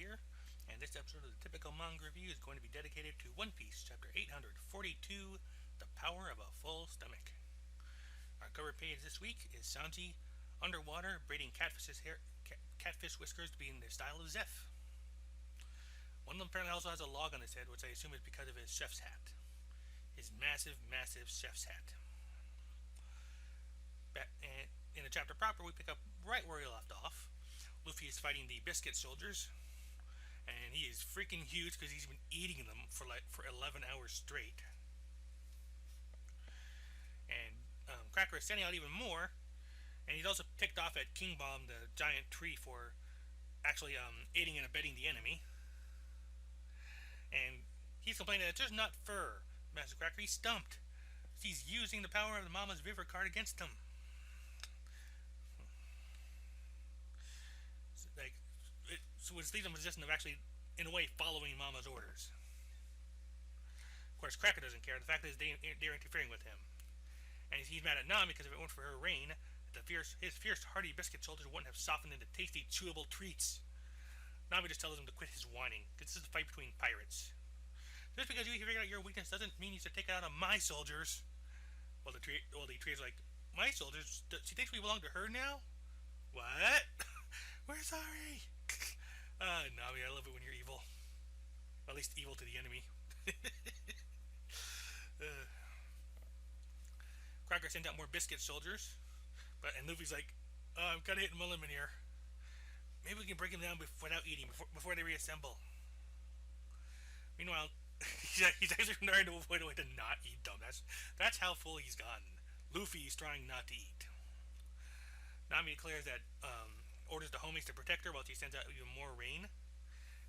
here, and this episode of the Typical Manga Review is going to be dedicated to One Piece, Chapter 842, The Power of a Full Stomach. Our cover page this week is Sanji underwater braiding catfish whiskers to be in the style of Zeph. One of them apparently also has a log on his head, which I assume is because of his chef's hat. His massive, massive chef's hat. In the chapter proper, we pick up right where he left off. Luffy is fighting the biscuit soldiers, and he is freaking huge because he's been eating them for 11 hours straight. And Cracker is sending out even more, and he's also ticked off at King Bomb, the giant tree, for actually aiding and abetting the enemy. And he's complaining that it's just not fur. Master Cracker, he's stumped. He's using the power of the Mama's River card against him. So it leaves him in a position of actually, in a way, following Mama's orders. Of course, Cracker doesn't care. The fact is they're interfering with him. And he's mad at Nami because if it weren't for her reign, his fierce, hardy biscuit soldiers wouldn't have softened into tasty, chewable treats. Nami just tells him to quit his whining, because this is a fight between pirates. Just because you figure out your weakness doesn't mean you should take it out on my soldiers. Well, the tree's like, my soldiers? She thinks we belong to her now? What? We're sorry. Nami, I love it when you're evil. At least evil to the enemy. Cracker sends out more biscuit soldiers, and Luffy's like, I'm kind of hitting my limit here. Maybe we can break him down without eating, before they reassemble. Meanwhile, he's actually trying to avoid a way to not eat them. That's how full he's gotten. Luffy is trying not to eat. Nami declares that orders the homies to protect her while she sends out even more rain.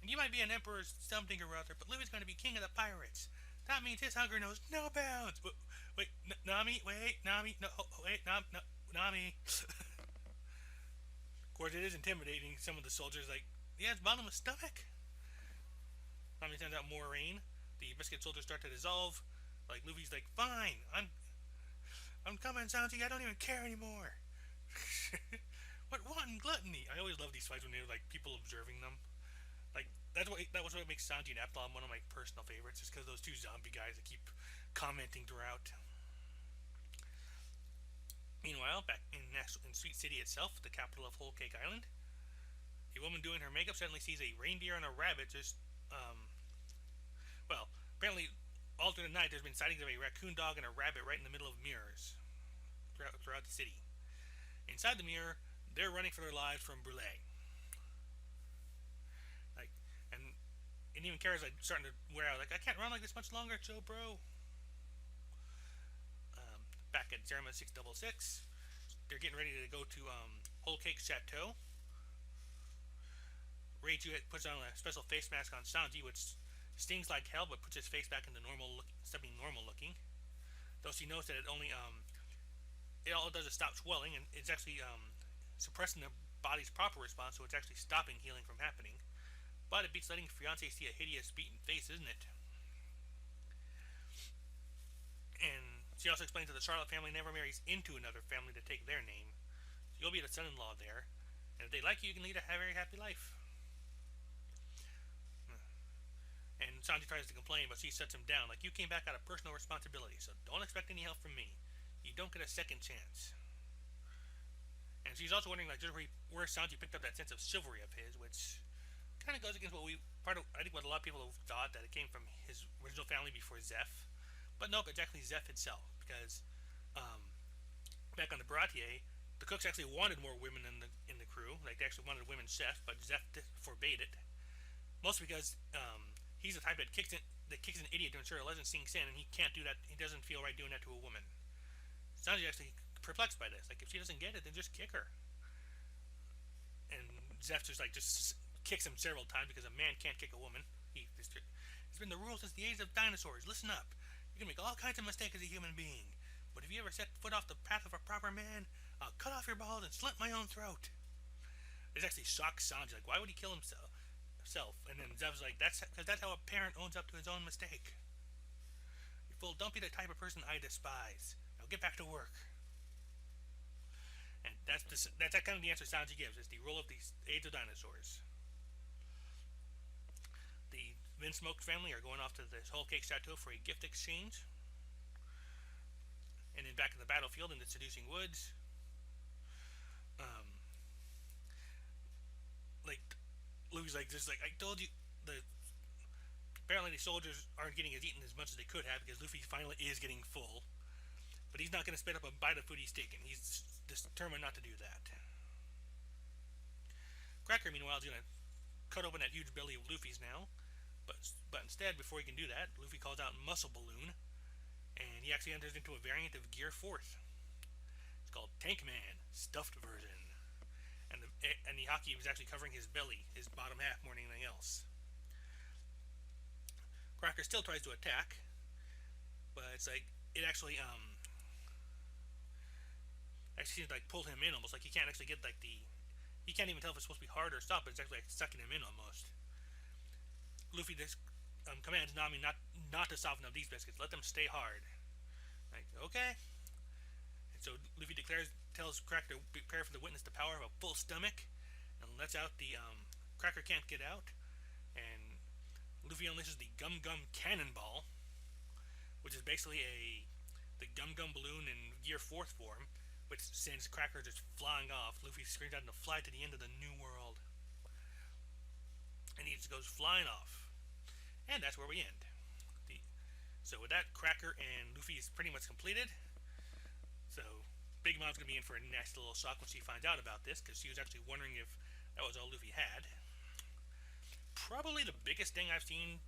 And you might be an emperor's something or other, but Luffy's going to be king of the pirates. That means his hunger knows no bounds. Wait, Nami, Nami. Of course, it is intimidating some of the soldiers, like, he has bottomless stomach. Nami sends out more rain. The biscuit soldiers start to dissolve. Like, Luffy's like, fine, I'm coming, Sanji, I don't even care anymore. What wanton gluttony? I always love these fights when they're like people observing them. Like, that was what makes Sanji and Absalom one of my personal favorites, just because those two zombie guys that keep commenting throughout. Meanwhile, back in Sweet City itself, the capital of Whole Cake Island, a woman doing her makeup suddenly sees a reindeer and a rabbit just, apparently, all through the night there's been sightings of a raccoon dog and a rabbit right in the middle of mirrors throughout the city. Inside the mirror, they're running for their lives from Brule. Like, and even Kara's like starting to wear out. Like, I can't run like this much longer, Joe, bro. Back at Zerma 666, they're getting ready to go to Whole Cake Chateau. Reiju puts on a special face mask on Sanji, which stings like hell, but puts his face back into something normal looking. Though she knows that it only it all it does is stop swelling, and it's actually suppressing the body's proper response, so it's actually stopping healing from happening. But it beats letting fiancé see a hideous, beaten face, isn't it? And she also explains that the Charlotte family never marries into another family to take their name. So you'll be the son-in-law there, and if they like you, you can lead a very happy life. And Sanji tries to complain, but she sets him down, like, you came back out of personal responsibility, so don't expect any help from me. You don't get a second chance. And she's also wondering, like, just where Sanji picked up that sense of chivalry of his, which kind of goes against I think what a lot of people have thought, that it came from his original family before Zeph. But nope, it's actually Zeph itself, because back on the Baratier, the cooks actually wanted more women in the crew. Like, they actually wanted a women chef, but Zeph forbade it. Mostly because he's the type that kicks an idiot to ensure it doesn't sink in, and he can't do that. He doesn't feel right doing that to a woman. Sanji's actually perplexed by this. Like, if she doesn't get it, then just kick her. And Zeph just kicks him several times because a man can't kick a woman. It's been the rule since the age of dinosaurs. Listen up. You can make all kinds of mistakes as a human being, but if you ever set foot off the path of a proper man, I'll cut off your balls and slit my own throat. This actually shocks Sanji. Like, why would he kill himself? And then Zeph's like, that's how a parent owns up to his own mistake. You fool, don't be the type of person I despise. Now get back to work. And that's kind of the answer Sanji gives. It's the rule of the age of dinosaurs. Vinsmoke's family are going off to this Whole Cake Chateau for a gift exchange. And then back in the battlefield in the Seducing Woods, um, like Luffy's like, just like I told you, the apparently the soldiers aren't getting as eaten as much as they could have because Luffy finally is getting full, but he's not going to spit up a bite of food he's taken. He's determined not to do that. Cracker, meanwhile, is going to cut open that huge belly of Luffy's now, but instead, before he can do that, Luffy calls out Muscle Balloon, and he actually enters into a variant of Gear 4th. It's called Tank Man, stuffed version. And the Haki was actually covering his belly, his bottom half, more than anything else. Cracker still tries to attack, but it's like it actually seems like pulled him in almost. Like he can't actually get like he can't even tell if it's supposed to be hard or stop, but it's actually like sucking him in almost. Luffy just commands Nami not to soften up these biscuits. Let them stay hard. Like, okay. And so Luffy tells Cracker to prepare for the witness the power of a full stomach, and lets out the Cracker can't get out, and Luffy unleashes the Gum Gum Cannonball, which is basically the Gum Gum balloon in Gear 4th form, which sends Cracker just flying off. Luffy screams out to fly to the end of the New World, and he just goes flying off. And that's where we end. So with that, Cracker and Luffy is pretty much completed. So Big Mom's going to be in for a nasty little shock when she finds out about this, because she was actually wondering if that was all Luffy had. Probably the biggest thing I've seen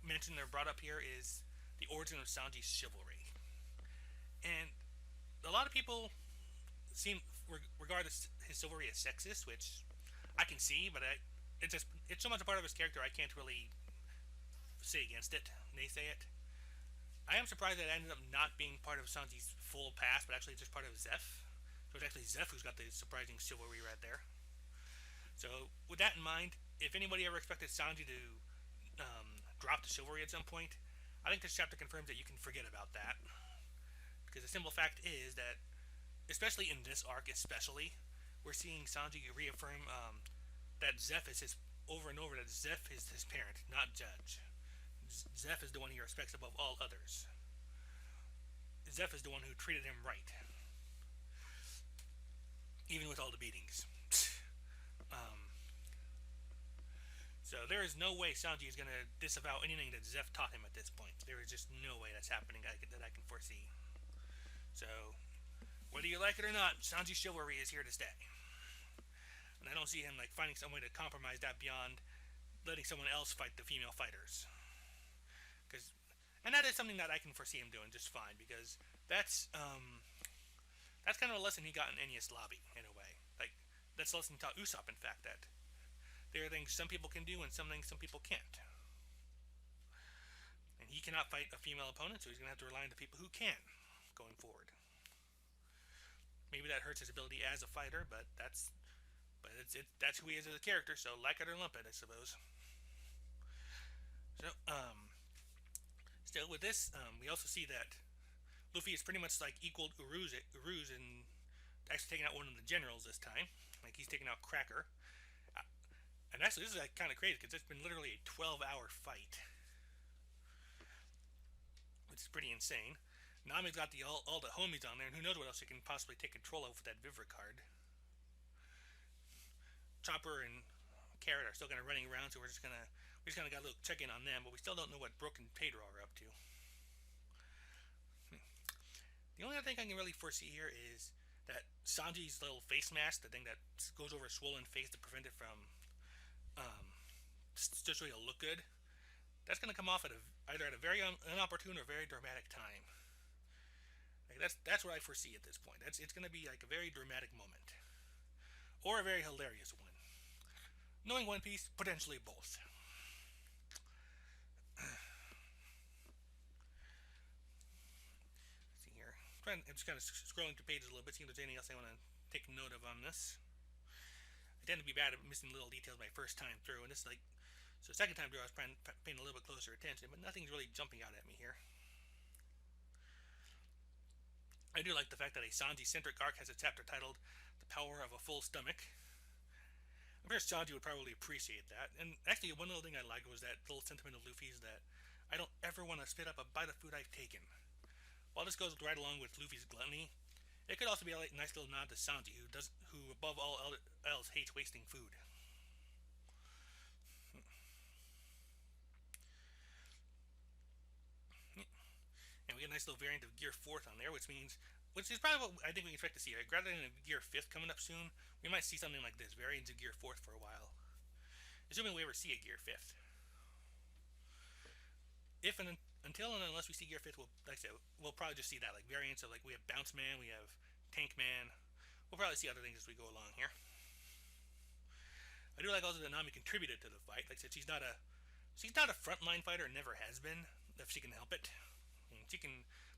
mentioned or brought up here is the origin of Sanji's chivalry. And a lot of people regard his chivalry as sexist, which I can see, but it's so much a part of his character I can't really say against it, naysay it. I am surprised that it ended up not being part of Sanji's full past, but actually just part of Zeph. So it's actually Zeph who's got the surprising chivalry right there. So with that in mind, if anybody ever expected Sanji to drop the chivalry at some point, I think this chapter confirms that you can forget about that. Because the simple fact is that, especially in this arc we're seeing Sanji reaffirm that Zeph is his, over and over, that Zeph is his parent, not Judge. Zeph is the one he respects above all others. Zeph is the one who treated him right, even with all the beatings. So there is no way Sanji is going to disavow anything that Zeph taught him at this point. There is just no way that's happening that I can foresee. So, whether you like it or not, Sanji's chivalry is here to stay. And I don't see him like finding some way to compromise that beyond letting someone else fight the female fighters. And that is something that I can foresee him doing just fine, because that's kind of a lesson he got in Enies Lobby, in a way. Like, that's a lesson he taught Usopp, in fact, that there are things some people can do and some things some people can't. And he cannot fight a female opponent, so he's going to have to rely on the people who can, going forward. Maybe that hurts his ability as a fighter, but that's who he is as a character, so like it or lump it, I suppose. So, still with this, we also see that Luffy is pretty much like equaled Uruz in actually taking out one of the generals this time. Like, he's taking out Cracker. And actually, this is like kind of crazy, because it's been literally a 12-hour fight, which is pretty insane. Nami's got all the homies on there, and who knows what else he can possibly take control of with that Vivre card. Chopper and Carrot are still kind of running around, so we just kind of got a little check in on them, but we still don't know what Brook and Pedro are up to. The only other thing I can really foresee here is that Sanji's little face mask, the thing that goes over his swollen face to prevent it from just so he'll look good, that's going to come off at either at a very inopportune or very dramatic time. Like, that's what I foresee at this point. It's going to be like a very dramatic moment, or a very hilarious one. Knowing One Piece, potentially both. Let's see here. I'm just kind of scrolling through pages a little bit, seeing if there's anything else I want to take note of on this. I tend to be bad at missing little details my first time through, and this is like, so second time through I was paying a little bit closer attention, but nothing's really jumping out at me here. I do like the fact that a Sanji-centric arc has a chapter titled The Power of a Full Stomach. I'm sure Sanji would probably appreciate that. And actually, one little thing I liked was that little sentiment of Luffy's that I don't ever want to spit up a bite of food I've taken. While this goes right along with Luffy's gluttony, it could also be a nice little nod to Sanji, who above all else hates wasting food. And we get a nice little variant of Gear 4th on there, which is probably what I think we can expect to see. Right? Rather than a Gear 5th coming up soon, we might see something like this, variants of Gear 4th for a while. Assuming we ever see a Gear 5th. If and until and unless we see Gear 5th, like I said, we'll probably just see that, like variants of, like, we have Bounce Man, we have Tank Man. We'll probably see other things as we go along here. I do like also that Nami contributed to the fight. Like I said, she's not a frontline fighter, and never has been, if she can help it.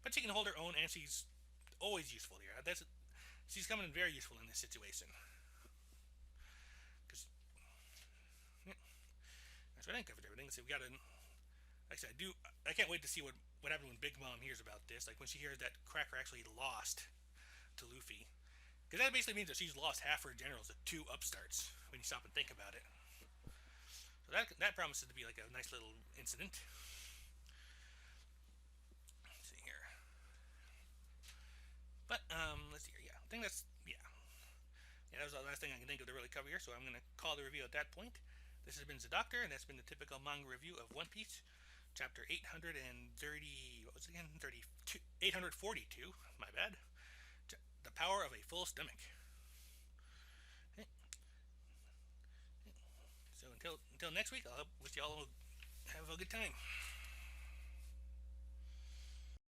But she can hold her own, and she's always useful here. She's coming in very useful in this situation. Because, yeah, that's what I think covered everything. So we got to, like I said, I can't wait to see what happens when Big Mom hears about this. Like when she hears that Cracker actually lost to Luffy, because that basically means that she's lost half her generals to 2 upstarts. When you stop and think about it, so that promises to be like a nice little incident. Let's see here. But let's see here. Yeah, I think that's that was the last thing I can think of to really cover here. So I'm going to call the review at that point. This has been Zeidoktor, and that's been the typical manga review of One Piece, chapter 830. What was it again? 842. My bad. The power of a full stomach. Okay. So until next week, I'll wish you all have a good time.